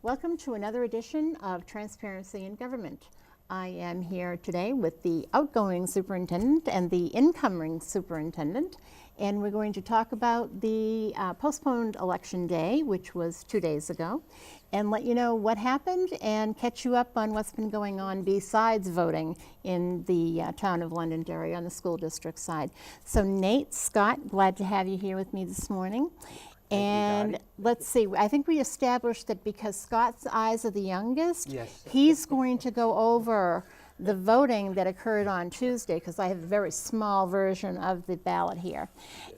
Welcome to another edition of Transparency in Government. I am here today with the outgoing superintendent and the incoming superintendent, and we're going to talk about the postponed election day, which was 2 days ago, and let you know what happened and catch you up on what's been going on besides voting in the town of Londonderry on the school district side. So Nate, Scott, glad to have you here with me this morning. And let's see, I think we established that because Scott's eyes are the youngest, Yes. he's going to go over the voting that occurred on Tuesday, because I have a very small version of the ballot here.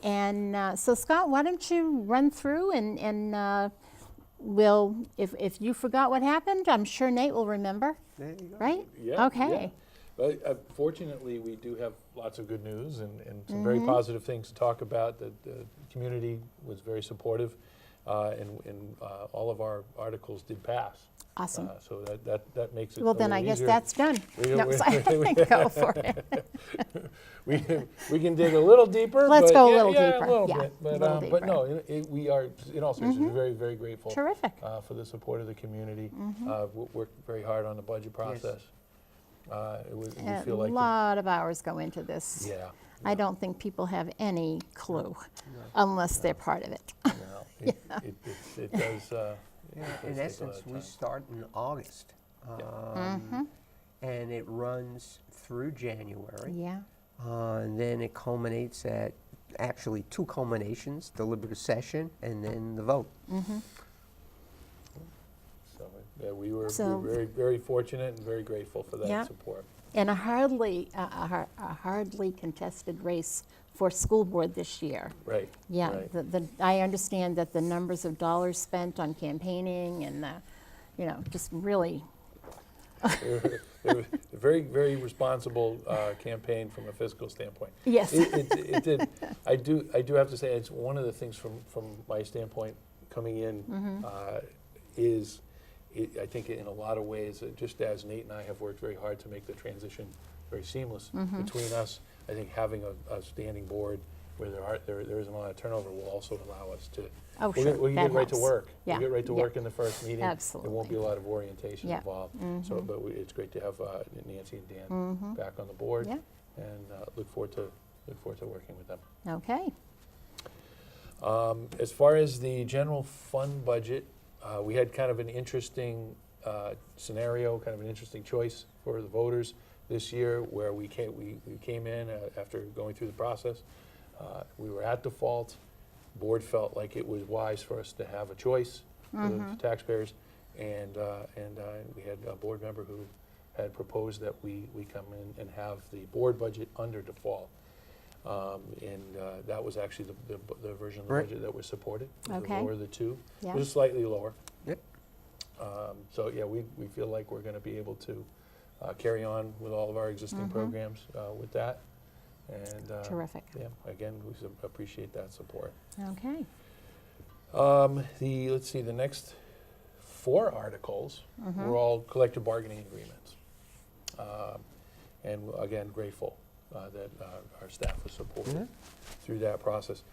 And so Scott, why don't you run through and we'll, if you forgot what happened, I'm sure Nate will remember, There you go. right? Yeah. Okay. Yeah. Well, fortunately, we do have lots of good news and some very positive things to talk about. The community was very supportive, and all of our articles did pass. Awesome. So that makes it Well, a then I little guess easier. that's done. No, go for it. we can dig a little deeper. Let's but go a yeah, little yeah, deeper. A little Yeah, bit. a But, little but deeper. no, we are, in all seriousness, very, very grateful. Terrific. For the support of the community. Worked very hard on the budget process. We feel A like lot of hours go into this. yeah. I don't think people have any clue unless they're part of it. No, it does. Yeah, it in does take a lot essence, of we time. start in August, and it runs through January. Yeah. And then it culminates at actually two culminations: deliberative session and then the vote. So yeah, we were So- very, very fortunate and very grateful for that Yeah. support. And a hardly contested race for school board this year. Right. Yeah, Right. I understand that the numbers of dollars spent on campaigning and, just really, It was a very, very responsible campaign from a fiscal standpoint. yes. It did. I do have to say, it's one of the things from my standpoint coming in is. I think in a lot of ways, just as Nate and I have worked very hard to make the transition very seamless between us, I think having a standing board where there isn't a lot of turnover will also allow us to. Oh, we sure, can that get right to helps. work. Yeah, We'll get right to yeah. work in the first meeting. There won't Absolutely. be a lot of orientation Yeah. involved. So, but it's great to have Nancy and Dan back on the board, Yeah. and look forward to working with them. Okay. As far as the general fund budget, we had kind of an interesting scenario, kind of an interesting choice for the voters this year, where we came in after going through the process. We were at default. Board felt like it was wise for us to have a choice for the taxpayers, and we had a board member who had proposed that we come in and have the board budget under default. That was actually the version of the Right. budget that was supported. It was Okay. lower of the two. Yeah. It was slightly lower. Yep. So yeah, we feel like we're going to be able to carry on with all of our existing programs with that. And Terrific. yeah, again, we appreciate that support. Okay. Let's see, the next 4 articles were all collective bargaining agreements. And again, grateful that our staff was supported through that process.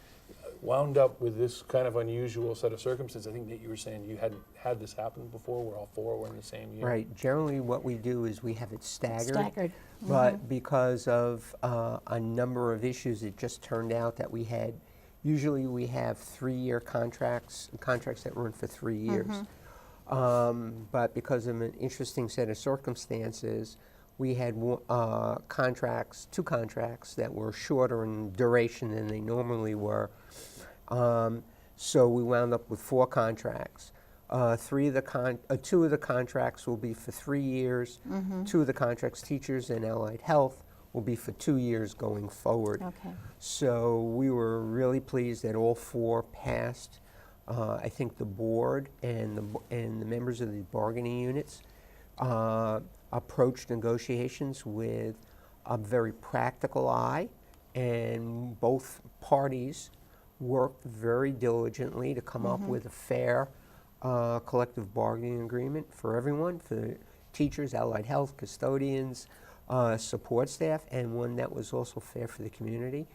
Wound up with this kind of unusual set of circumstances. I think that you were saying you hadn't had this happen before, where all 4 were in the same year. Right. Generally, what we do is we have it staggered. Staggered. But because of a number of issues, it just turned out that usually we have 3-year contracts that run for 3 years. But because of an interesting set of circumstances, we had 2 contracts that were shorter in duration than they normally were. So we wound up with 4 contracts. 2 of the contracts will be for 3 years. 2 of the contracts, teachers and allied health, will be for 2 years going forward. Okay. So we were really pleased that all 4 passed. I think the board and the members of the bargaining units approached negotiations with a very practical eye, and both parties worked very diligently to come up with a fair collective bargaining agreement for everyone, for the teachers, allied health, custodians, support staff, and one that was also fair for the community.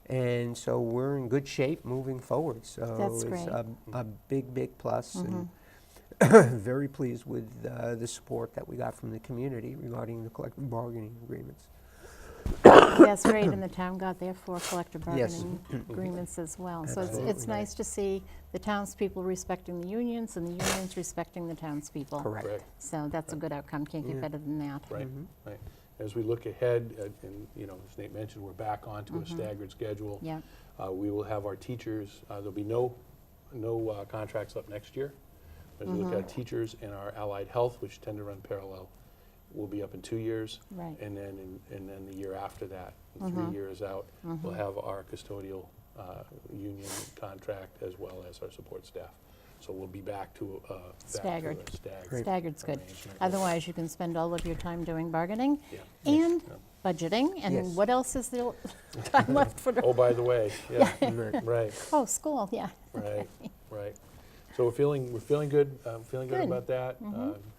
And so we're in good shape moving forward. So That's it's great. a big, big plus. And very pleased with the support that we got from the community regarding the collective bargaining agreements. Yes, great, and the town got their 4 collective Yes. bargaining agreements as well. So Absolutely. it's nice to see the townspeople respecting the unions and the unions respecting the townspeople. Correct. Correct. So that's a good outcome, can't get Yeah. better than that. Right, right. As we look ahead, and, you know, as Nate mentioned, we're back onto a staggered schedule. Yeah, We will have our teachers, there'll be no contracts up next year. As we look at teachers and our allied health, which tend to run parallel, will be up in 2 years. Right. And then the year after that, 3 years out, we'll have our custodial union contract as well as our support staff. So we'll be back to a Staggered. Great. staggered's good. arrangement. Otherwise, you can spend all of your time doing bargaining Yeah. and Yeah. budgeting, and Yes. what else is there time left for? Oh, by the way, yeah, Right. right. Oh, school, yeah. Right, right. So we're feeling good. Feeling good Good. about that.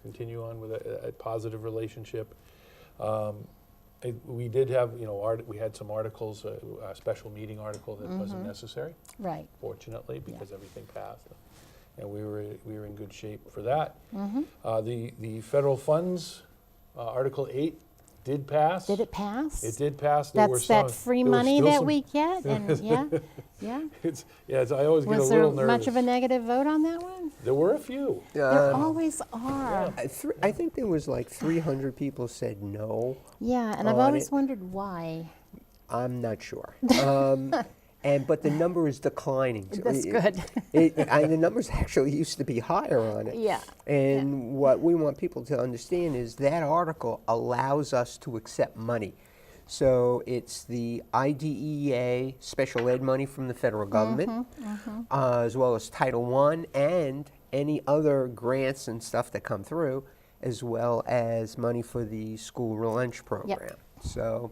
Continue on with a positive relationship. We did have, you know, we had some articles, a special meeting article that wasn't necessary, Right. fortunately, because everything passed, and we were in good shape for that. The federal funds, Article 8, did pass. Did it pass? It did pass. There were That's that some- free there were money still that some- we get, and yeah, yeah. I always get a Was there little nervous. much of a negative vote on that one? There were a few. There always are. I think there was like 300 people said no. Yeah, and I've on always it. wondered why. I'm not sure. But the number is declining. So That's good. The numbers actually used to be higher on it. Yeah. And what we want people to understand is that article allows us to accept money. So it's the IDEA special ed money from the federal government, as well as Title I and any other grants and stuff that come through, as well as money for the school lunch program. So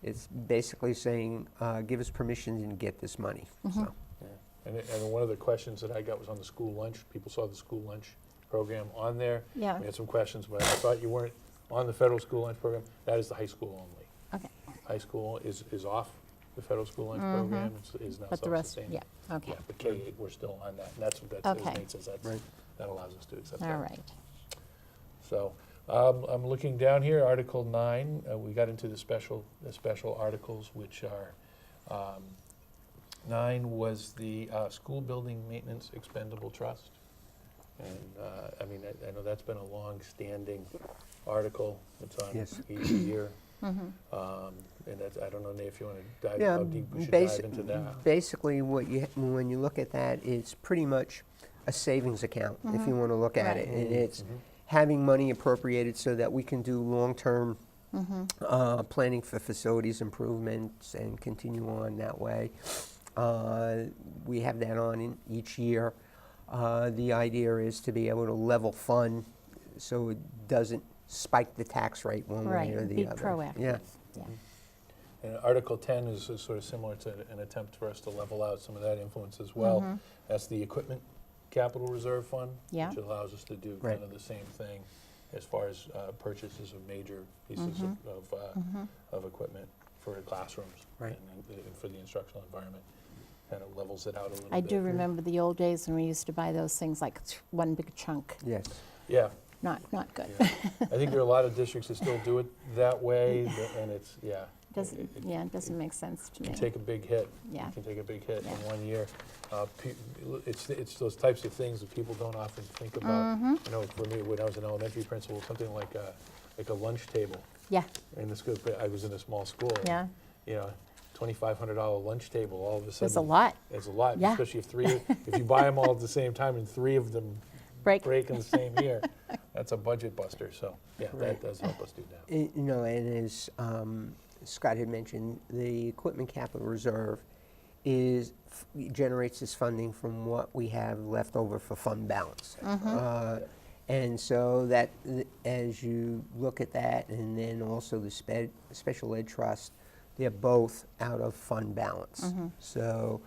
it's basically saying, give us permission to get this money. So. Yeah. And one of the questions that I got was on the school lunch. People saw the school lunch program on there. Yeah. We had some questions, but I thought you weren't on the federal school lunch program. That is the high school only. Okay, High school is off the federal school lunch program. Is now but the rest, self-sustaining. yeah, okay, Yeah, but K-8, we're still on that. And that's what Okay. as Nate says, that allows us to accept that. all right. So I'm looking down here, Article 9. We got into the special articles, which are 9 was the school building maintenance expendable trust. And I mean, I know that's been a long-standing article. It's on Yes. each year. And that's, I don't know, Nate, if you want to dive, how deep we should dive into that. Basically, when you look at that, it's pretty much a savings account, if you want to look at it. And it's having money appropriated so that we can do long-term planning for facilities improvements and continue on that way. We have that on in each year. The idea is to be able to level fund so it doesn't spike the tax rate one way or Right, the be other. proactive. Yeah. Yeah. And Article 10 is sort of similar to an attempt for us to level out some of that influence as well. That's the Equipment Capital Reserve Fund, Yeah. which allows us to do Right. kind of the same thing as far as purchases of major pieces of equipment for classrooms Right. and for the instructional environment. Kind of levels it out a little bit. I do remember the old days when we used to buy those things like one big chunk. Yes. Yeah. Not good. Yeah. I think there are a lot of districts that still do it that way, and it's, yeah. Doesn't, it yeah, it doesn't make sense to me. can take a big hit. Yeah. It can take a big hit Yeah. in 1 year. It's those types of things that people don't often think about. You know, for me, when I was an elementary principal, something like a lunch table Yeah, in the school. I was in a small school. and, yeah, You know, $2,500 lunch table. All of a sudden, there's a lot. It's a lot, Yeah. especially if you buy them all at the same time and 3 of them Break. in the same year. That's a budget buster. So yeah, that does help us do that. You know, and as Scott had mentioned, the Equipment Capital Reserve generates this funding from what we have left over for fund balance. And so that, as you look at that, and then also the Special Ed Trust, they're both out of fund balance. So,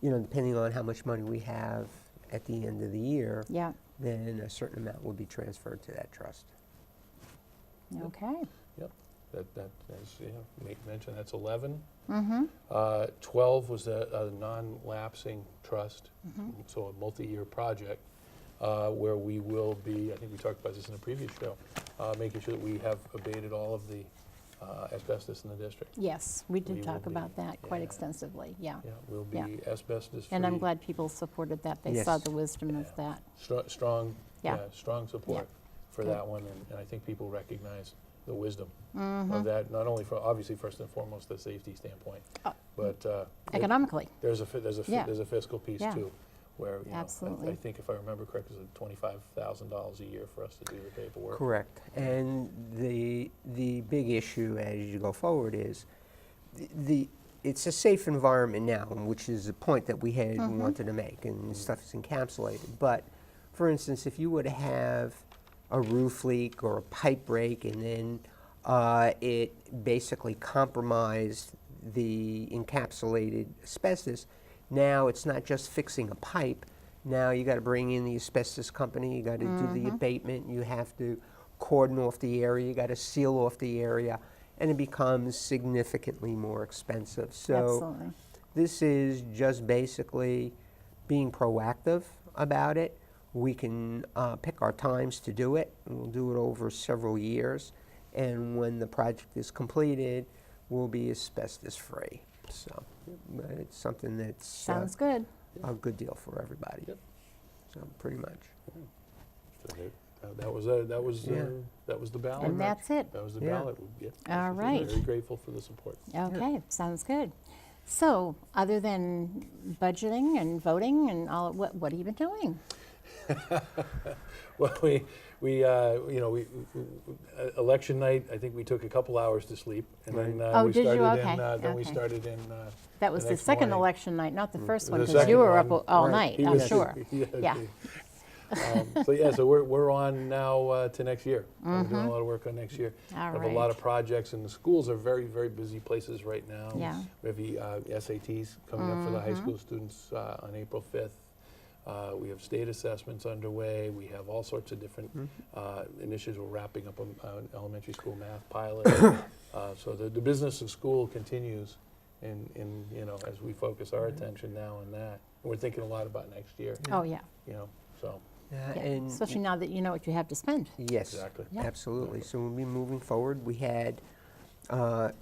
you know, depending on how much money we have at the end of the year, Yeah, then a certain amount will be transferred to that trust. okay. Yep. That as you know, Nate mentioned, that's 11. 12 was a non-lapsing trust, so a multi-year project. where we will be, I think we talked about this in a previous show, making sure that we have abated all of the asbestos in the district. Yes, we We did will talk be, about that quite yeah. extensively, yeah. Yeah, we'll Yeah. be asbestos-free. And I'm glad people supported that. They Yes. saw the wisdom of that. Strong, Yeah. strong support for Good. that one, and I think people recognize the wisdom Mm-hmm. of that, not only for, obviously, first and foremost, the safety standpoint, but Economically, there's a Yeah. there's a fiscal piece Yeah. too, where, you know, Absolutely. I think if I remember correctly, it's $25,000 a year for us to do the paperwork. Correct. And the big issue as you go forward is it's a safe environment now, which is a point that we had wanted to make, and stuff is encapsulated. But for instance, if you were to have a roof leak or a pipe break, and then it basically compromised the encapsulated asbestos, now it's not just fixing a pipe. Now you got to bring in the asbestos company, you got to do the abatement, you have to cordon off the area, you got to seal off the area, and it becomes significantly more expensive. So absolutely. this is just basically being proactive about it. We can pick our times to do it, and we'll do it over several years. And when the project is completed, we'll be asbestos-free. So it's something that's Sounds good. a good deal for everybody. Yep. So pretty much. So that was Yeah. that was the ballot. And that's it. That was the Yeah. ballot. Yeah. All right. Very grateful for the support. Okay, sounds good. So, other than budgeting and voting and all, what have you been doing? Well, election night, I think we took a couple hours to sleep, and then Oh, we did you? started Okay, in. Then we okay. started in. That was the next second morning. election night, not the first one, The because second you were up one, all right. night, He I'm was- sure. Yeah. Yeah. So we're on now to next year. We're doing a lot of work on next year. All We have a lot right. of projects, and the schools are very, very busy places right now. Yeah. We have the SATs coming up for the high school students on April 5th. We have state assessments underway. We have all sorts of different initiatives. We're wrapping up an elementary school math pilot. So the business of school continues, in as we focus our attention now on that. And we're thinking a lot about next year. Oh, yeah. So Yeah. And Especially now that you know what you have to spend. yes, Exactly. Yeah. absolutely. So we'll be moving forward. We had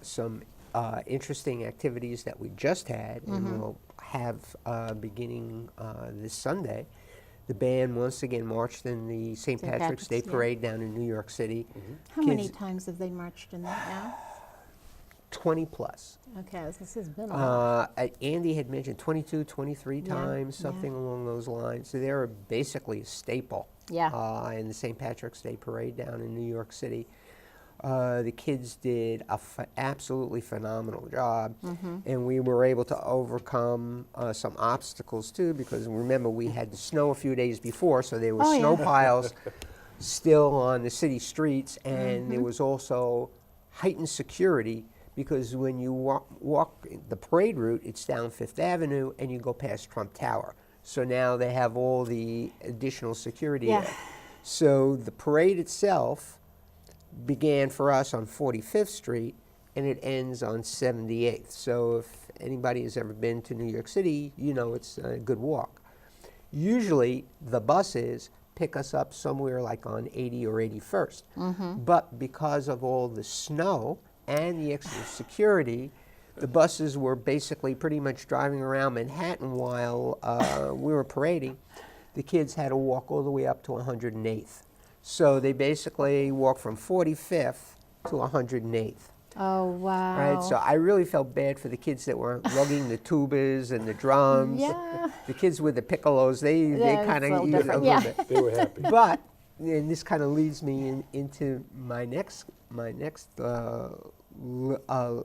some interesting activities that we just had, and we'll have beginning this Sunday. The band once again marched in the St. St. Patrick's Day Patrick's, yeah. Parade down in New York City. How many Kids- times have they marched in that now? 20 plus. Okay, this has been a while. Andy had mentioned 22, 23 Yeah, times, yeah. something along those lines. So they're basically a staple Yeah. in the St. Patrick's Day Parade down in New York City. The kids did a absolutely phenomenal job, and we were able to overcome some obstacles too, because remember we had the snow a few days before, so there were Oh, snow yeah. piles still on the city streets, and there was also heightened security, because when you walk the parade route, it's down Fifth Avenue, and you go past Trump Tower. So now they have all the additional security Yeah. there. So the parade itself began for us on 45th Street, and it ends on 78th. So if anybody has ever been to New York City, you know it's a good walk. Usually the buses pick us up somewhere like on 80 or 81st. But because of all the snow and the extra security, the buses were basically pretty much driving around Manhattan while we were parading. The kids had to walk all the way up to 108th. So they basically walked from 45th to 108th. Oh, wow. Right, so I really felt bad for the kids that were lugging the tubas and the drums. Yeah. The kids with the piccolos, they Yeah, kind it's a little of eat it a different, little yeah. bit. they were happy. But, and this kind of leads me into my next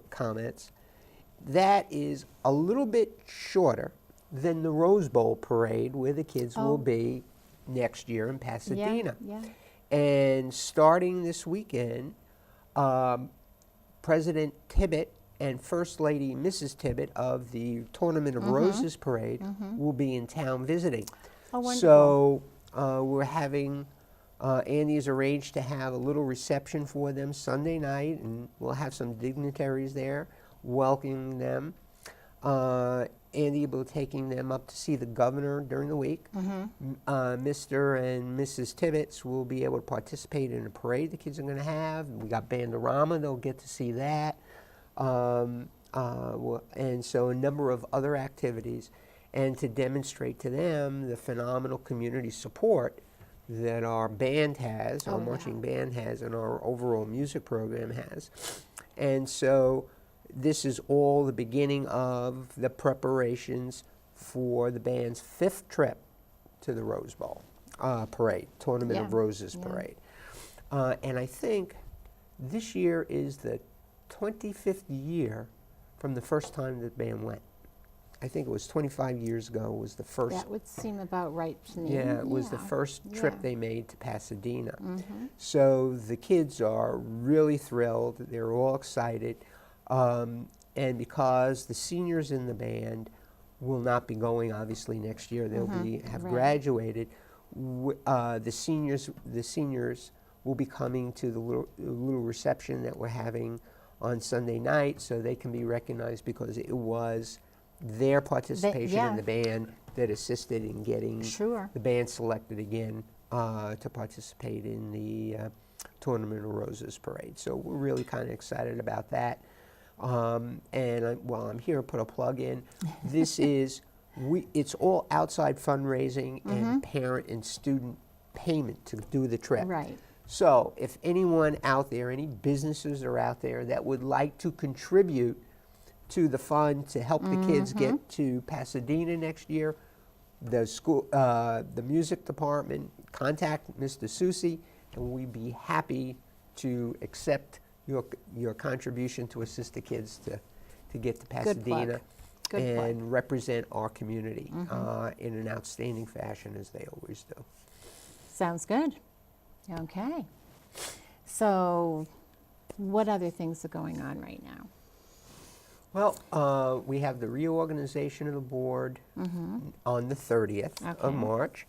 comments. That is a little bit shorter than the Rose Bowl parade, where the kids Oh. will be next year in Pasadena. Yeah. And starting this weekend, President Tibbet and First Lady Mrs. Tibbet of the Tournament of Roses Parade will be in town visiting. Oh, wonderful. So we're having, Andy's arranged to have a little reception for them Sunday night, and we'll have some dignitaries there welcoming them. Andy will be taking them up to see the governor during the week. Mr. and Mrs. Tibbetts will be able to participate in a parade the kids are going to have. We got Bandorama, they'll get to see that. And so a number of other activities, and to demonstrate to them the phenomenal community support that our band has, our marching band has, and our overall music program has. And so this is all the beginning of the preparations for the band's 5th trip to the Rose Bowl parade, Tournament of Roses parade. And I think this year is the 25th year from the first time the band went. I think it was 25 years ago was the first. That would seem about right to me. Yeah, it was the first trip they made to Pasadena. So the kids are really thrilled. They're all excited. And because the seniors in the band will not be going, obviously, next year, they'll have graduated, the seniors will be coming to the little reception that we're having on Sunday night, so they can be recognized because it was their participation in the band that assisted in getting the band selected again to participate in the Tournament of Roses parade. So we're really kind of excited about that. And while I'm here, put a plug in. This is, it's all outside fundraising and parent and student payment to do the trip. Right. So if anyone out there, any businesses are out there that would like to contribute to the fund to help the kids get to Pasadena next year, the school, the music department, contact Mr. Susi, and we'd be happy to accept your contribution to assist the kids to get to Pasadena and represent our community in an outstanding fashion, as they always do. Sounds good. Okay. So what other things are going on right now? Well, we have the reorganization of the board on the 30th of March.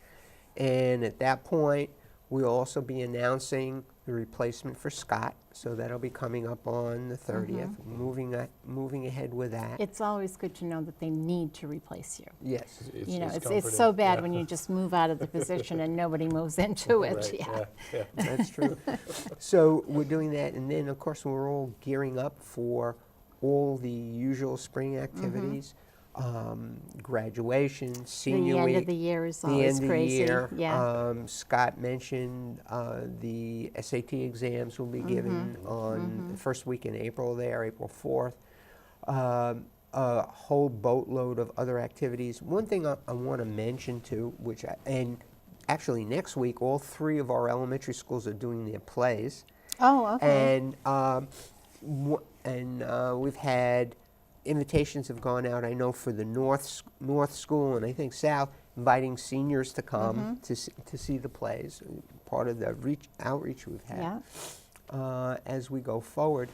And at that point, we'll also be announcing the replacement for Scott. So that'll be coming up on the 30th, moving ahead with that. It's always good to know that they need to replace you. Yes. You know, it's so bad when you just move out of the position and nobody moves into it. Right, That's true. So we're doing that. And then, of course, we're all gearing up for all the usual spring activities, graduation, senior The week. end of the year is the always end of crazy. the year. Scott mentioned the SAT exams will be given on the first week in April there, April 4th. A whole boatload of other activities. One thing I want to mention too, and actually next week, all 3 of our elementary schools are doing their plays. Oh, okay. And we've had invitations have gone out, I know, for the North School and I think South, inviting seniors to come to see the plays, part of the outreach we've had as we go forward.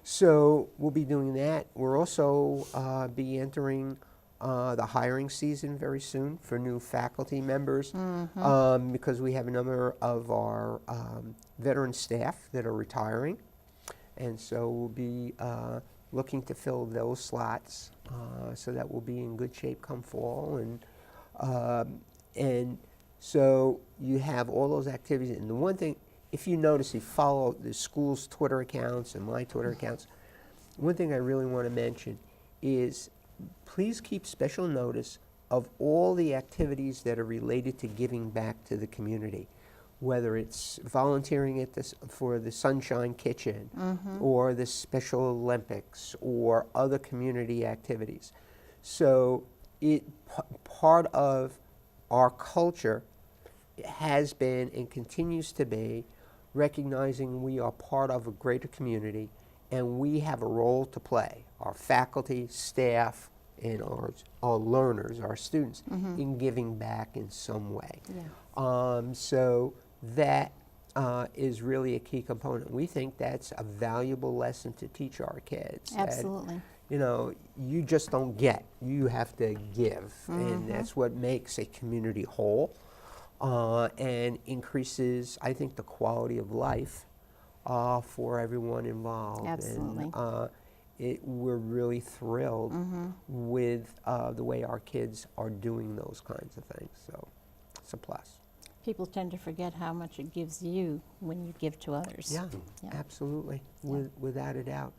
So we'll be doing that. We'll also be entering the hiring season very soon for new faculty members because we have a number of our veteran staff that are retiring. And so we'll be looking to fill those slots so that we'll be in good shape come fall. And so you have all those activities. And the one thing, if you notice, you follow the school's Twitter accounts and my Twitter accounts, one thing I really want to mention is please keep special notice of all the activities that are related to giving back to the community. Whether it's volunteering for the Sunshine Kitchen or the Special Olympics or other community activities. So part of our culture has been and continues to be recognizing we are part of a greater community and we have a role to play, our faculty, staff, and our learners, our students, in giving back in some way. So that is really a key component. We think that's a valuable lesson to teach our kids. Absolutely. That, you know, you just don't get, you have to give. And that's what makes a community whole and increases, I think, the quality of life for everyone involved. Absolutely. And we're really thrilled with the way our kids are doing those kinds of things. So it's a plus. People tend to forget how much it gives you when you give to others. Yeah, Yeah. absolutely, without a doubt.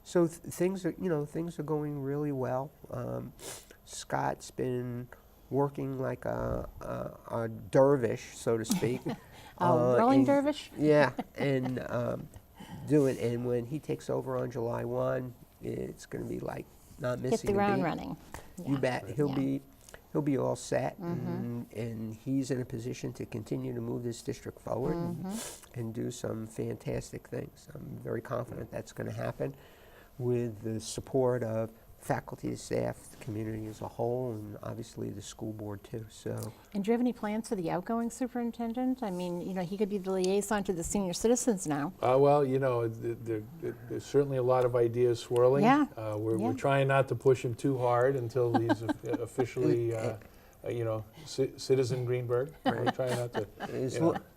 So things are going really well. Scott's been working like a dervish, so to speak. Rolling and- dervish? Yeah, and and when he takes over on July 1, it's going to be like not Hit missing the a ground beat. running. You Yeah. bet. Yeah. He'll be all set, and he's in a position to continue to move this district forward and do some fantastic things. I'm very confident that's going to happen with the support of faculty, staff, the community as a whole, and obviously the school board too. So, And do you have any plans for the outgoing superintendent? I mean, he could be the liaison to the senior citizens now. Well, there's certainly a lot of ideas swirling. Yeah. We're Yeah. trying not to push him too hard until he's officially, Citizen Greenberg. We're trying not to.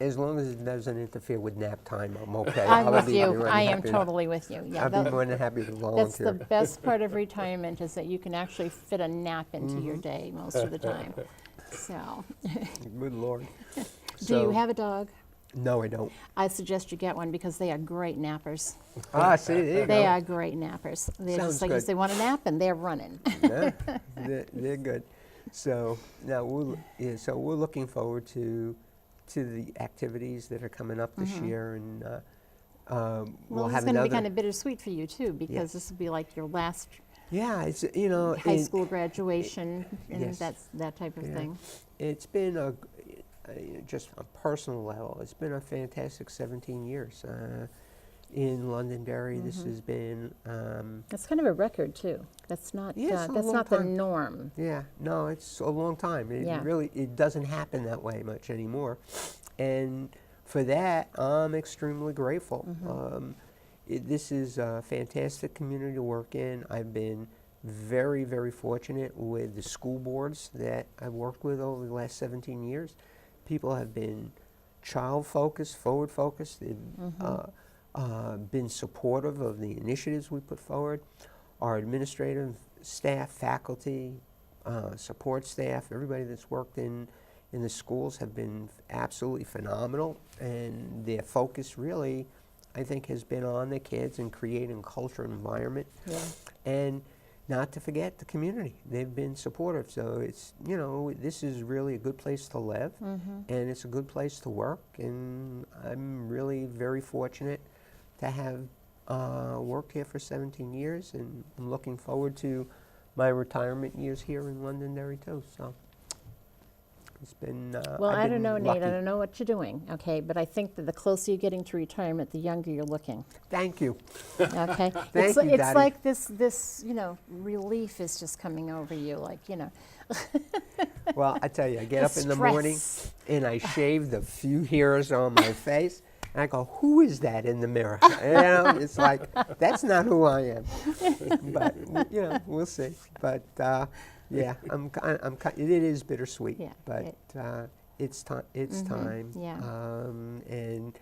as long as it doesn't interfere with nap time, I'm okay. I'm I'll with be you. more than I am happy to- totally with you. Yeah, I'll be more than happy to that's the volunteer. best part of retirement is that you can actually fit a nap into your day most of the time. So, Good Lord. do you have a dog? No, I don't. I suggest you get one because they are great nappers. See, there you They go. are great nappers. They're Sounds just like good. you say, want a nap, and they're running. Yeah, they're good. So now we're looking forward to the activities that are coming up this year, and we'll Well, have it's going to another. be kind of bittersweet for you too, because Yes. this will be like your last Yeah, it's high school graduation, and yes. that's that type of Yeah. thing. It's been just on a personal level. It's been a fantastic 17 years in Londonderry. This has been. That's kind of a record too. That's not Yeah, it's a that's long not the time. norm. Yeah, no, it's a long time. Yeah. It doesn't happen that way much anymore, and for that, I'm extremely grateful. This is a fantastic community to work in. I've been very, very fortunate with the school boards that I've worked with over the last 17 years. People have been child-focused, forward-focused. They've been supportive of the initiatives we put forward. Our administrative staff, faculty, support staff, everybody that's worked in the schools have been absolutely phenomenal, and their focus really, I think, has been on the kids and creating a culture and environment. Yeah. And not to forget the community. They've been supportive. So it's, this is really a good place to live, and it's a good place to work, and I'm really very fortunate to have worked here for 17 years, and I'm looking forward to my retirement years here in Londonderry too. So it's been Well, I've I don't been know, Nate. lucky. I don't know what you're doing, okay? But I think that the closer you're getting to retirement, the younger you're looking. Thank you. Okay. Thank you, it's Daddy. like this relief is just coming over you, like Well, I tell you, I get The up in the morning stress. and I shave the few hairs on my face, and I go, "Who is that in the mirror?" It's like that's not who I am. But we'll see. But yeah, it is bittersweet. Yeah, But it's time. It's time. yeah. And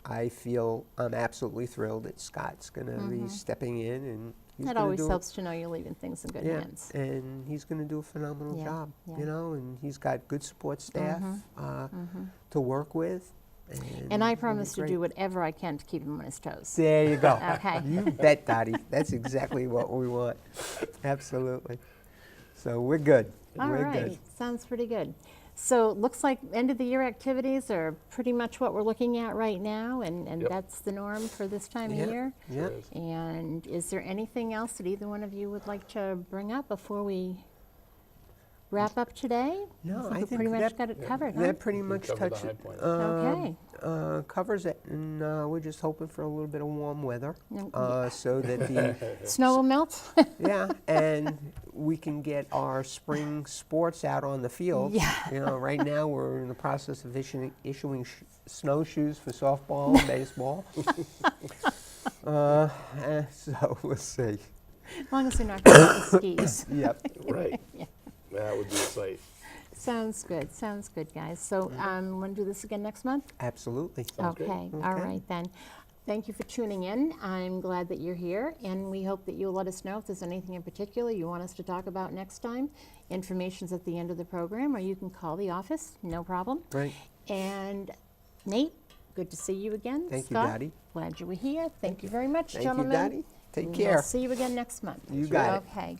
I feel I'm absolutely thrilled that Scott's going to be stepping in, and he's It gonna always do helps to know you're leaving things in good yeah, hands. and he's going to do a phenomenal Yeah, job, yeah. and he's got good support staff to work with. And I it'll be promise to great. do whatever I can to keep him on his toes. There you go. Okay. You bet, Dottie. That's exactly what we want. Absolutely. So we're good. All we're right, good. sounds pretty good. So it looks like end of the year activities are pretty much what we're looking at right now, and Yep. that's the norm for this time Yeah. of year. Yeah. Sure is. And is there anything else that either one of you would like to bring up before we wrap up today? No, I I think we think pretty much that- got it covered, huh? That pretty much covered the touches high points. Okay. covers it, and we're just hoping for a little bit of warm weather, Mm, so that the Snow will melt? yeah, and we can get our spring sports out on the field. Yeah. Right now we're in the process of issuing snowshoes for softball and baseball. So we'll see. As long as they're not going to skis. Yep. Right. Yeah. That would be a sight. Sounds good, guys. So want to do this again next month? Absolutely. Sounds good. Okay, all Okay. right then. Thank you for tuning in. I'm glad that you're here, and we hope that you'll let us know if there's anything in particular you want us to talk about next time. Information's at the end of the program, or you can call the office, no problem. Right. And Nate, good to see you again. Thank you, Scott, Dottie. glad you were here. Thank you very much, Thank you, gentlemen. Dottie. Take We'll care. see you again next month. You got it. Okay.